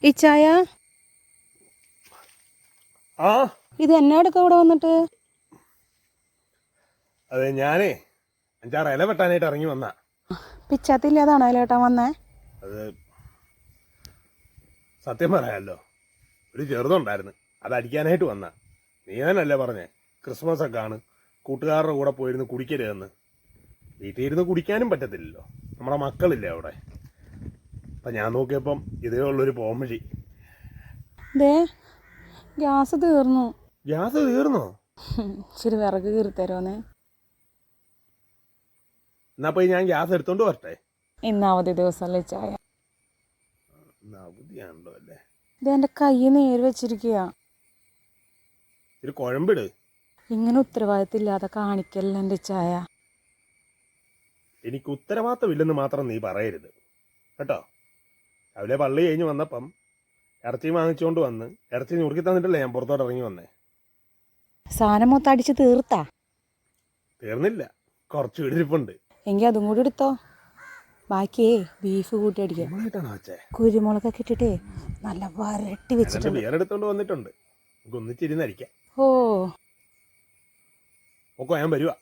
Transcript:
ഈ ചായ ആ ഇത് എന്നോടൊക്കെ ഇവിടെ വന്നിട്ട് അതെ ഞാനേ 5-6 ഇല വെട്ടാനായിട്ട് ഇറങ്ങി വന്നാ. പിച്ചാത്തില്ലാതാണോ ഇലേട്ടാ വന്നേ? അത് സത്യം പറയാമല്ലോ, ഒരു ചെറുതുണ്ടായിരുന്നു, അത് അടിക്കാനായിട്ട് വന്നാ. നീ തന്നെയല്ലേ പറഞ്ഞേ ക്രിസ്മസ് ഒക്കെ ആണ്, കൂട്ടുകാരുടെ കൂടെ പോയിരുന്ന് കുടിക്കരുതെന്ന്. വീട്ടിൽ ഇരുന്ന് കുടിക്കാനും പറ്റത്തില്ലല്ലോ, നമ്മുടെ മക്കളില്ലേ അവിടെ. അപ്പം ഞാൻ നോക്കിയപ്പം ഇതേ ഉള്ളൊരു പോംവഴി. ദേ ഗ്യാസ് തീർന്നു. ഗ്യാസ് തീർന്നോ? ഇച്ചിരി വിറക് കീറി തരുമോന്നേ? എന്നാ പോയി ഞാൻ ഗ്യാസ് എടുത്തോണ്ട് വരട്ടെ. ഇന്ന് അവധി ദിവസമല്ലേ ചായ? അവധിയാണല്ലോ അല്ലേ. ഇത് എൻ്റെ കൈ നേര് വെച്ചിരിക്കുക. ഒരു കുഴമ്പിട്. ഇങ്ങനെ ഉത്തരവാദിത്തം ഇല്ലാതെ കാണിക്കല്ല എൻ്റെ ചായ. എനിക്ക് ഉത്തരവാദിത്തമില്ലെന്ന് മാത്രം നീ പറയരുത് കേട്ടോ. രാവിലെ പള്ളി കഴിഞ്ഞ് വന്നപ്പം ഇറച്ചി വാങ്ങിച്ചുകൊണ്ട് വന്ന് ഇറച്ചി നുറുക്കി തന്നിട്ടല്ലേ ഞാൻ പുറത്തോട്ട് ഇറങ്ങി വന്നേ. സാധനം മൊത്തം അടിച്ച് തീർത്താ? തീർന്നില്ല, കുറച്ച് ഇടിരിപ്പുണ്ട്. എങ്കിൽ അതും കൂടി എടുത്തോ. ബാക്കിയേ ബീഫ് കൂട്ടി അടിക്കാം. വെച്ചേ കുരുമുളകൊക്കെ ഇട്ടിട്ടേ നല്ല വരട്ടി വെച്ചിട്ടുണ്ട്. ബിയർ എടുത്തോണ്ട് വന്നിട്ടുണ്ട്, നമുക്ക് ഒന്നിച്ചിരുന്നടിക്കാം. ഓ ഓക്കോ, ഞാൻ വരുവാ.